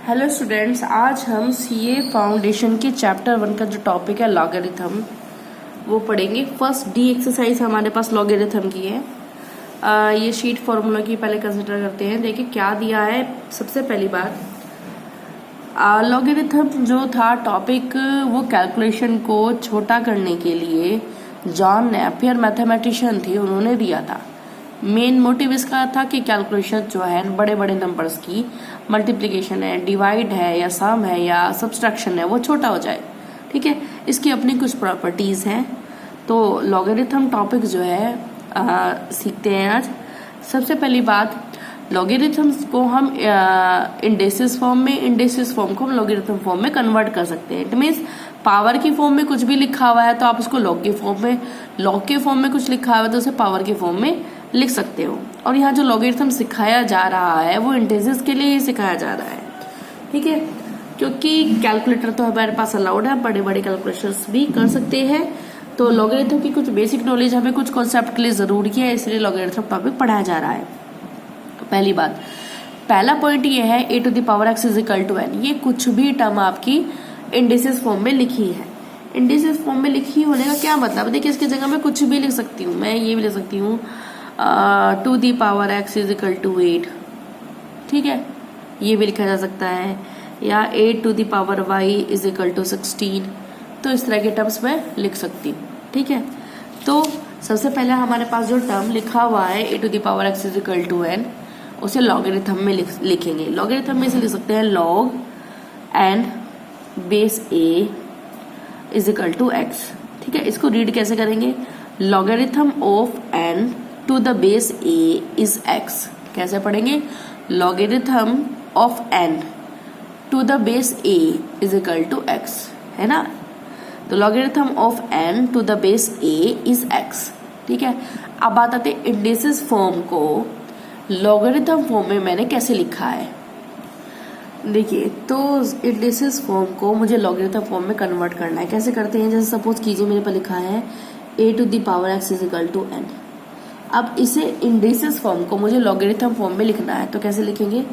Hello students, आज हम CA foundation के चैप्टर 1 का जो टॉपिक है लॉगरिथम वो पढ़ेंगे। फर्स्ट डी एक्सरसाइज हमारे पास लॉगरिथम की है। ये शीट फॉर्मूला की पहले कंसिडर करते हैं। देखिए क्या दिया है। सबसे पहली बात, लॉगरिथम जो था टॉपिक वो कैलकुलेशन को छोटा करने के लिए जॉन नेपियर मैथमेटिशियन थे, उन्होंने दिया था। मेन मोटिव इसका था कि कैलकुलेशन जो है बड़े बड़े नंबर्स की मल्टीप्लिकेशन है, डिवाइड है या सम है या सब्सट्रैक्शन है वो छोटा हो जाए। ठीक है, इसकी अपनी कुछ प्रॉपर्टीज हैं। तो लॉगरिथम टॉपिक जो है सीखते हैं आज। सबसे पहली बात, लॉगरिथम्स को हम इंडेसिस फॉर्म में, इंडेसिस फॉर्म को हम लॉगरिथम फॉर्म में कन्वर्ट कर सकते हैं। इट मीन्स पावर की फॉर्म में कुछ भी लिखा हुआ है तो आप उसको लॉग के फॉर्म में, लॉग के फॉर्म में कुछ लिखा हुआ है तो उसे पावर के फॉर्म में लिख सकते हो। और यहाँ जो लॉगरिथम सिखाया जा रहा है वो इंडेसिस के लिए ही सिखाया जा रहा है। ठीक है, क्योंकि कैलकुलेटर तो हमारे पास अलाउड है, बड़े बड़े कैलकुलेशंस भी कर सकते हैं। तो लॉगरिथम की कुछ बेसिक नॉलेज हमें कुछ कॉन्सेप्ट के लिए जरूरी है, इसलिए लॉगरिथम टॉपिक पढ़ाया जा रहा है। पहली बात, पहला पॉइंट ये है a to the power x is equal to n। ये कुछ भी टर्म आपकी इंडेसिस फॉर्म में लिखी है। इंडेसिस फॉर्म में लिखी होने का क्या मतलब, देखिए इसकी जगह मैं कुछ भी लिख सकती हूँ। मैं ये भी लिख सकती हूँ to the power x is equal to 8। ठीक है, ये भी लिखा जा सकता है, या 8 to the power y is equal to 16। तो इस तरह के टर्म्स मैं लिख सकती हूँ। ठीक है, तो सबसे पहले हमारे पास जो टर्म लिखा हुआ है a to the power x is equal to n, उसे लॉगरिथम में लिखेंगे। लॉगरिथम में से लिख सकते हैं log n base a is equal to x। ठीक है, इसको रीड कैसे करेंगे, logarithm of n to the base a is x। कैसे पढ़ेंगे, logarithm of n to the base a is equal to x, है ना। तो logarithm of n to the base a is x। ठीक है, अब बात आते हैं इंडेसिस फॉर्म को लॉगरिथम फॉर्म में मैंने कैसे लिखा है। देखिए, तो इंडेसिस फॉर्म को मुझे लॉगरिथम फॉर्म में कन्वर्ट करना है। कैसे करते हैं, जैसे सपोज कीजिए मेरे पर लिखा है a to the power x is equal to n। अब इसे इंडेसिस फॉर्म को मुझे लॉगरिथम फॉर्म में लिखना है, तो कैसे लिखेंगे,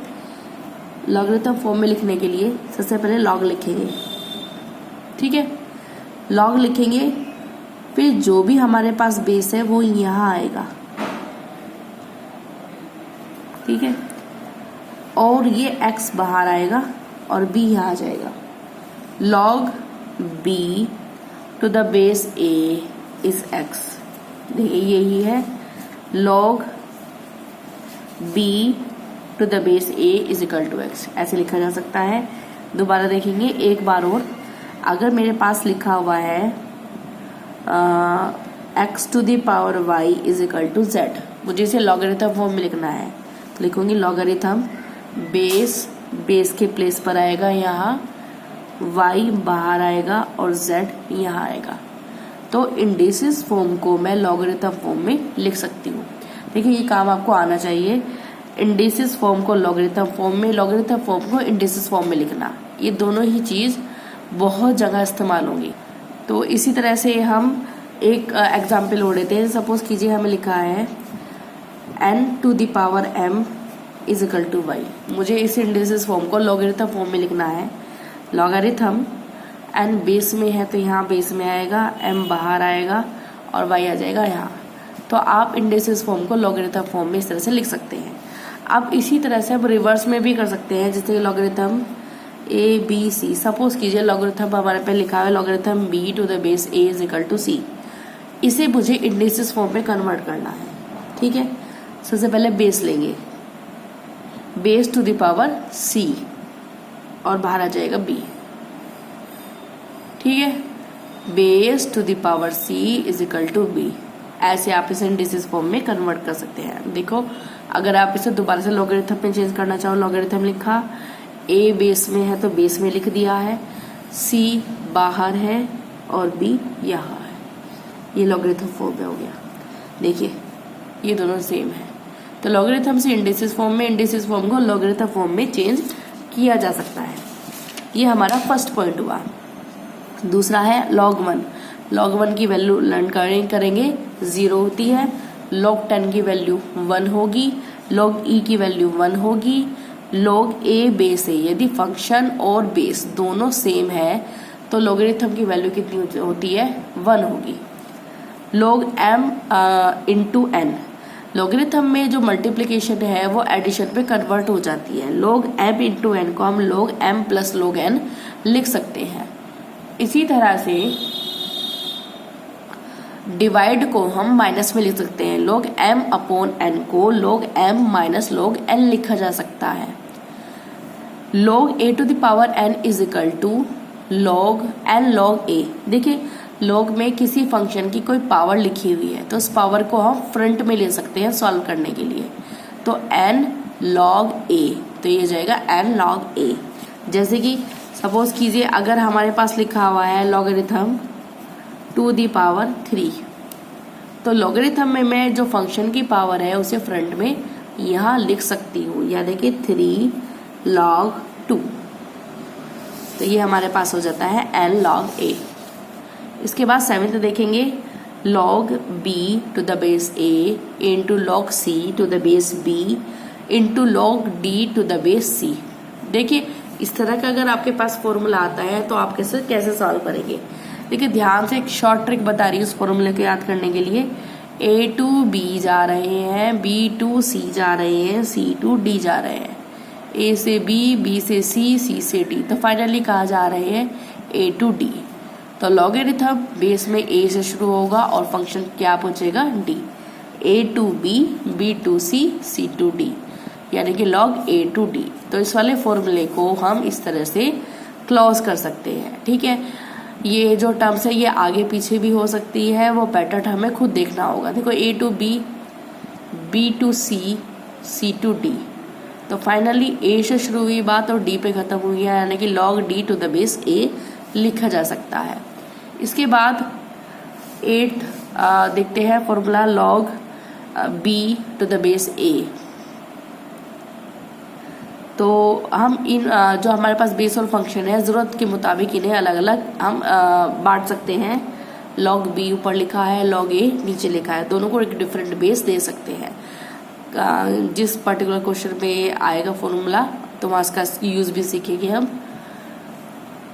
लॉगरिथम फॉर्म में लिखने के लिए सबसे पहले लॉग लिखेंगे। ठीक है, लॉग लिखेंगे, फिर जो भी हमारे पास बेस है वो यहाँ आएगा। ठीक है, और ये x बाहर आएगा और b यहाँ आ जाएगा। log b to the base a is x। देखिए यही है, log b to the base a is equal to x, ऐसे लिखा जा सकता है। दोबारा देखेंगे एक बार और, अगर मेरे पास लिखा हुआ है x to the power y is equal to z, मुझे इसे लॉगरिथम फॉर्म में लिखना है, तो लिखूंगी लॉगरिथम बेस के प्लेस पर आएगा यहाँ, y बाहर आएगा और z यहाँ आएगा। तो इंडेसिस फॉर्म को मैं लॉगरिथम फॉर्म में लिख सकती हूँ। देखिए ये काम आपको आना चाहिए, इंडेसिस फॉर्म को लॉगरिथम फॉर्म में, लॉगरिथम फॉर्म को इंडेसिस फॉर्म में लिखना, ये दोनों ही चीज बहुत जगह इस्तेमाल होंगी। तो इसी तरह से हम एक एग्जाम्पल हो लेते हैं। सपोज कीजिए हमें लिखा है n to the power m is equal to y। मुझे इस इंडेसिस फॉर्म को लॉगरिथम फॉर्म में लिखना है। लॉगरिथम n बेस में है तो यहाँ बेस में आएगा, m बाहर आएगा और y आ जाएगा यहाँ। तो आप इंडेसिस फॉर्म को लॉगरिथम फॉर्म में इस तरह से लिख सकते हैं। अब इसी तरह से हम रिवर्स में भी कर सकते हैं, जैसे logarithm a b c। Suppose कीजिए लॉगरिथम हमारे पे लिखा है logarithm b to the base a is equal to c। इसे मुझे इंडेसिस फॉर्म में कन्वर्ट करना है। ठीक है, सबसे पहले बेस लेंगे, base to the power c और बाहर आ जाएगा b। ठीक है, base to the power c is equal to b। ऐसे आप इसे इंडेसिस फॉर्म में कन्वर्ट कर सकते हैं। देखो, अगर आप इसे दोबारा से लॉगरिथम में चेंज करना चाहो, लॉगरिथम लिखा, a बेस में है तो बेस में लिख दिया है, c बाहर है और b यहाँ है, ये लॉगरिथम फॉर्म में हो गया। देखिए ये दोनों सेम है। तो लॉगरिथम से इंडेसिस फॉर्म में, इंडेसिस फॉर्म को लॉगरिथम फॉर्म में चेंज किया जा सकता है। ये हमारा फर्स्ट पॉइंट हुआ। दूसरा है log 1। log 1 की वैल्यू लर्न करेंगे 0 होती है, log 10 की वैल्यू 1 होगी, log e की वैल्यू 1 होगी, log a बेस है। यदि फंक्शन और बेस दोनों सेम है तो लॉगरिथम की वैल्यू कितनी होती है, 1 होगी। log m into n, logarithm में जो मल्टीप्लिकेशन है वो एडिशन पे कन्वर्ट हो जाती है। log m इंटू एन को हम log m plus log n लिख सकते हैं। इसी तरह से डिवाइड को हम माइनस में लिख सकते हैं। log m अपॉन n को log m minus log n लिखा जा सकता है। log a to the power n is equal to log n log a। देखिए log में किसी फंक्शन की कोई पावर लिखी हुई है तो उस पावर को हम फ्रंट में ले सकते हैं सॉल्व करने के लिए। तो n log a, तो ये जाएगा n log a। जैसे कि सपोज कीजिए अगर हमारे पास लिखा हुआ है लॉगरिथम टू दी पावर 3, तो लॉगरिथम में मैं जो फंक्शन की पावर है उसे फ्रंट में यहाँ लिख सकती हूँ, यानी कि 3 log 2। तो ये हमारे पास हो जाता है n log a। इसके बाद 7th देखेंगे, log b to the base a into log c to the base b into log d to the base c। देखिए इस तरह का अगर आपके पास फॉर्मूला आता है तो आप कैसे सॉल्व करेंगे। देखिए ध्यान से एक शॉर्ट ट्रिक बता रही है उस फॉर्मूले को याद करने के लिए। a टू b जा रहे हैं, b टू c जा रहे हैं, c टू d जा रहे हैं, a से b, b से c, c से d, तो फाइनली कहाँ जा रहे हैं, a टू d। तो लॉगरिथम बेस में a से शुरू होगा और फंक्शन क्या पहुंचेगा, d। a to b, b to c, c to d, यानी कि log a टू d। तो इस वाले फॉर्मूले को हम इस तरह से क्लोज कर सकते हैं। ठीक है, ये जो टर्म्स है ये आगे पीछे भी हो सकती है, वो पैटर्न हमें खुद देखना होगा। देखो a to b, b to c, c to d, तो फाइनली a से शुरू हुई बात और d पे खत्म हुई है, यानी कि log d to the base a लिखा जा सकता है। इसके बाद 8 देखते हैं formula log b to the base a। तो हम इन जो हमारे पास बेस और फंक्शन है ज़रूरत के मुताबिक इन्हें अलग अलग हम बांट सकते हैं। log b ऊपर लिखा है, log a नीचे लिखा है, दोनों को एक डिफरेंट बेस दे सकते हैं। जिस पर्टिकुलर क्वेश्चन पे आएगा फॉर्मूला तो वहाँ इसका यूज़ भी सीखेंगे हम।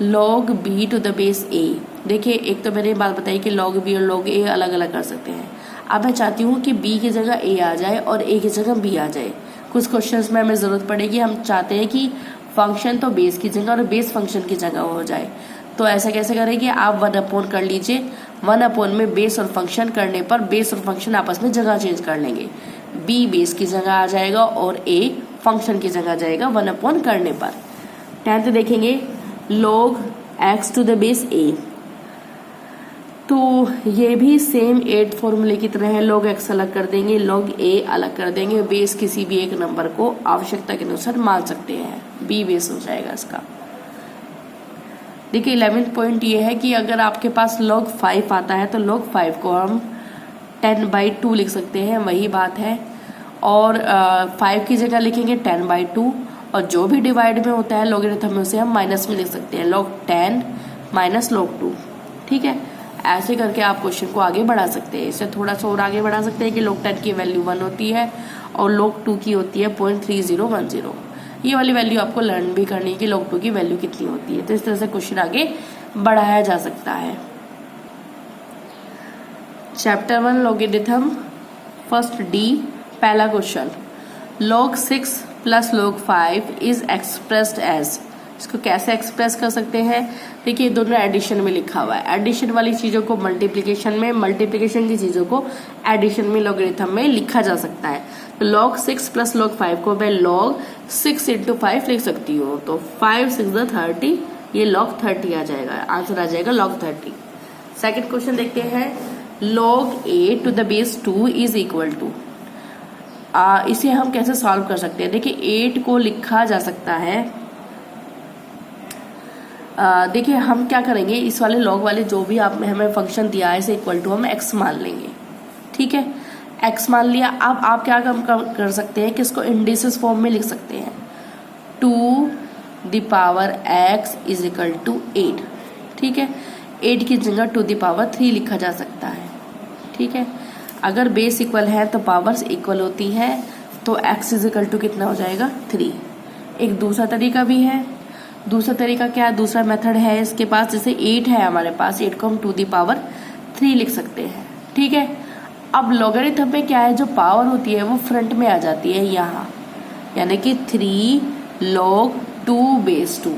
log b to the base a, देखिए एक तो मैंने बात बताई कि log b और log a अलग अलग कर सकते हैं। अब मैं चाहती हूँ कि b की जगह a आ जाए और a की जगह b आ जाए। कुछ क्वेश्चंस में हमें ज़रूरत पड़ेगी, हम चाहते हैं कि फंक्शन तो बेस की जगह और बेस फंक्शन की जगह हो जाए। तो ऐसा कैसे करेंगे, आप 1 अपॉन कर लीजिए, 1 अपॉन में बेस और फंक्शन करने पर बेस और फंक्शन आपस में जगह चेंज कर लेंगे। b बेस की जगह आ जाएगा और a फंक्शन की जगह जाएगा 1 अपॉन करने पर। 10th देखेंगे log x to the base a, तो ये भी सेम 8 फॉर्मूले की तरह है। log x अलग कर देंगे, log a अलग कर देंगे, बेस किसी भी एक नंबर को आवश्यकता के अनुसार मान सकते हैं, b बेस हो जाएगा इसका। देखिए 11th पॉइंट ये है कि अगर आपके पास log 5 आता है तो log 5 को हम 10/2 लिख सकते हैं, वही बात है। और 5 की जगह लिखेंगे 10/2, और जो भी डिवाइड में होता है लॉगरिथम में उसे हम माइनस में लिख सकते हैं, log 10 माइनस log 2। ठीक है, ऐसे करके आप क्वेश्चन को आगे बढ़ा सकते हैं। इसे थोड़ा सा और आगे बढ़ा सकते हैं कि log 10 की वैल्यू 1 होती है और log 2 की होती है 0.3010। ये वाली वैल्यू आपको लर्न भी करनी है कि log 2 की वैल्यू कितनी होती है। तो इस तरह से क्वेश्चन आगे बढ़ाया जा सकता है। चैप्टर 1 लॉगरिथम, फर्स्ट डी, पहला question, log 6 plus log 5 is expressed as. इसको कैसे एक्सप्रेस कर सकते हैं, देखिए दोनों एडिशन में लिखा हुआ है। एडिशन वाली चीज़ों को मल्टीप्लिकेशन में, मल्टीप्लिकेशन की चीज़ों को एडिशन में लॉगरिथम में लिखा जा सकता है। तो log 6 प्लस log 5 को मैं log 6 इंटू 5 लिख सकती हूँ, तो 5 6 30, ये log 30 आ जाएगा, आंसर आ जाएगा log 30। सेकेंड क्वेश्चन देखते हैं, log a to the base 2 is equal to. इसे हम कैसे सॉल्व कर सकते हैं, देखिए 8 को लिखा जा सकता है। देखिए हम क्या करेंगे, इस वाले log वाले जो भी आप हमें फंक्शन दिया है इसे इक्वल टू हम x मान लेंगे। ठीक है, x मान लिया। अब आप क्या कर सकते हैं कि इसको इंडिसेस फॉर्म में लिख सकते हैं, 2 the power x is equal to 8। ठीक है, 8 की जगह 2 द पावर 3 लिखा जा सकता है। ठीक है, अगर बेस इक्वल है तो पावर्स इक्वल होती है, तो x इज इक्वल टू कितना हो जाएगा 3। एक दूसरा तरीका भी है। दूसरा तरीका क्या है, दूसरा मेथड है इसके पास, जैसे 8 है हमारे पास, 8 को हम 2 दी पावर 3 लिख सकते हैं। ठीक है, अब लॉगरिथम में क्या है, जो पावर होती है वो फ्रंट में आ जाती है यहाँ, यानी कि 3 log 2 base 2।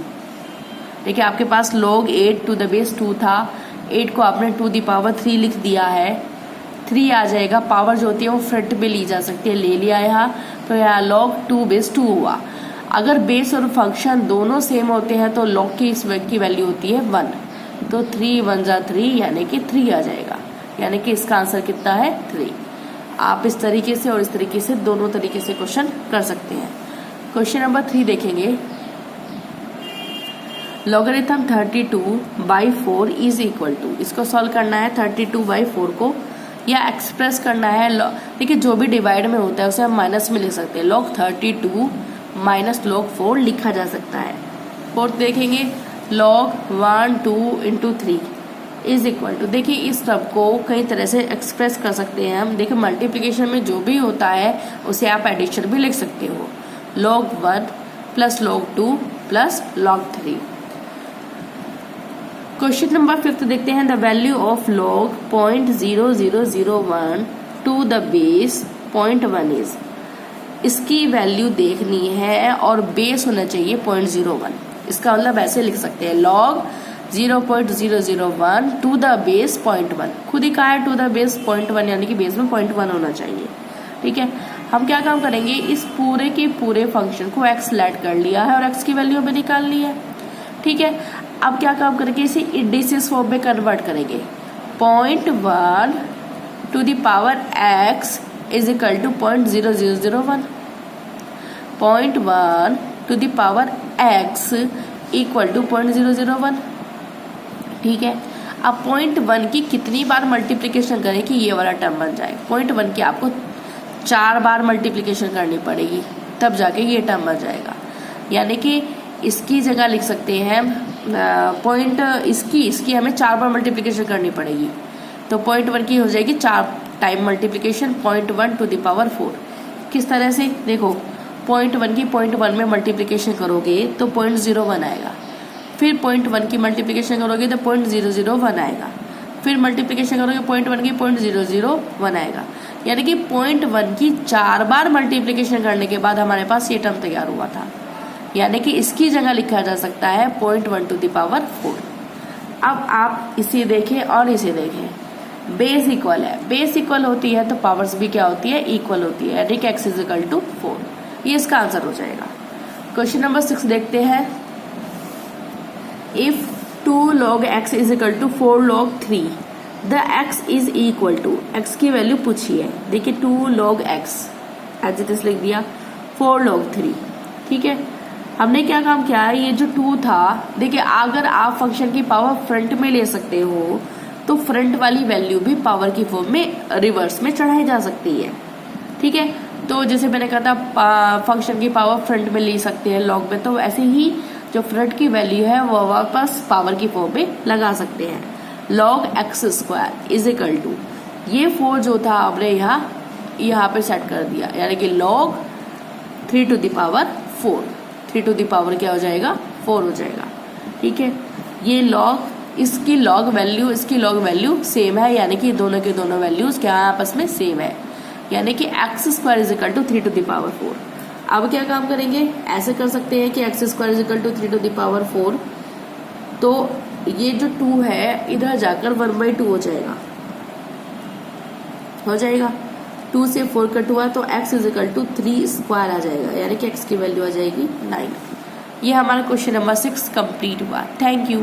देखिए आपके पास log 8 to the base 2 था, 8 को आपने 2 दी पावर 3 लिख दिया है, 3 आ जाएगा, पावर जो होती है वो फ्रंट में ली जा सकती है, ले लिया यहाँ, तो यहाँ log 2 base 2 हुआ। अगर बेस और फंक्शन दोनों सेम होते हैं तो log की वैल्यू होती है 1, तो 3 1 जा 3 यानी कि 3 आ जाएगा, यानी कि इसका आंसर कितना है 3। आप इस तरीके से और इस तरीके से दोनों तरीके से क्वेश्चन कर सकते हैं। क्वेश्चन नंबर 3 देखेंगे, लॉगरिथम 32/4 इज इक्वल टू, इसको सॉल्व करना है 32/4 को, या एक्सप्रेस करना है। देखिए जो भी डिवाइड में होता है उसे हम माइनस में लिख सकते हैं, log 32 माइनस log 4 लिखा जा सकता है। फोर्थ देखेंगे, log 1 2 into 3 is equal to, देखिए इस टर्म को कई तरह से एक्सप्रेस कर सकते हैं हम। देखिए मल्टीप्लिकेशन में जो भी होता है उसे आप एडिशन भी लिख सकते हो, log 1 plus log 2 plus log 3। Question number 5 देखते हैं, the value of log 0.0001 to the base 0.1 is, इसकी वैल्यू देखनी है और बेस होना चाहिए 0.01। इसका मतलब ऐसे लिख सकते हैं, log 0.001 टू द बेस 0.1, खुद ही कहा है टू द बेस 0.1, यानी कि बेस में 0.1 होना चाहिए। ठीक है, हम क्या काम करेंगे, इस पूरे के पूरे फंक्शन को x लेट कर लिया है और x की वैल्यू हमें निकाल ली है। ठीक है, अब क्या काम करेंगे, इसे इंडिसेस फॉर्म में कन्वर्ट करेंगे, 0.1 to the power x is equal to 0.0001, 0.1 to the power x equal to 0.001। ठीक है, अब 0.1 की कितनी बार मल्टीप्लिकेशन करें कि ये वाला टर्म बन जाए, 0.1 की आपको 4 बार मल्टीप्लिकेशन करनी पड़ेगी, तब जाके ये टर्म बन जाएगा। यानी कि इसकी जगह लिख सकते हैं पॉइंट, इसकी हमें 4 बार मल्टीप्लिकेशन करनी पड़ेगी, तो 0.1 की हो जाएगी 4 time multiplication, 0.1 to the power 4। किस तरह से, देखो 0.1 की 0.1 में मल्टीप्लिकेशन करोगे तो 0.01 आएगा, फिर 0.1 की मल्टीप्लिकेशन करोगे तो 0.001 आएगा, फिर मल्टीप्लिकेशन करोगे 0.1 की 0.001 आएगा, यानी कि 0.1 की 4 बार मल्टीप्लिकेशन करने के बाद हमारे पास ये टर्म तैयार हुआ था। यानी कि इसकी जगह लिखा जा सकता है 0.1 टू द पावर 4। अब आप इसे देखें और इसे देखें, बेस इक्वल है, बेस इक्वल होती है तो पावर्स भी क्या होती है, इक्वल होती है, यानी कि x इज इक्वल टू 4, ये इसका आंसर हो जाएगा। क्वेश्चन नंबर 6 देखते हैं, if 2 log x is equal to 4 log 3 the x is equal to, x की वैल्यू पूछी है, देखिए 2 log x as it is लिख दिया, 4 log 3। ठीक है, हमने क्या काम किया है, ये जो 2 था, देखिए अगर आप फंक्शन की पावर फ्रंट में ले सकते हो तो फ्रंट वाली वैल्यू भी पावर की फॉर्म में रिवर्स में चढ़ाई जा सकती है। ठीक है, तो जैसे मैंने कहा था फंक्शन की पावर फ्रंट में ले सकते हैं लॉग में, तो ऐसे ही जो फ्रंट की वैल्यू है वो वापस पावर की फॉर्म में लगा सकते हैं। log x square is equal to, ये 4 जो था आपने यहाँ पे सेट कर दिया, यानी कि log 3 to the power 4, 3 to the power क्या हो जाएगा, 4 हो जाएगा। ठीक है, ये log, इसकी log वैल्यू, इसकी log वैल्यू सेम है, यानी कि दोनों के दोनों वैल्यूज क्या है, आपस में सेम है, यानी कि x square is equal to 3 to the power 4। अब क्या काम करेंगे, ऐसे कर सकते हैं कि x square is equal to 3 to the power 4, तो ये जो 2 है इधर जाकर 1/2 हो जाएगा, 2 से 4 कट हुआ तो x is equal to 3 square आ जाएगा, यानी कि x की वैल्यू आ जाएगी 9। ये हमारा क्वेश्चन नंबर 6 कंप्लीट हुआ। Thank you.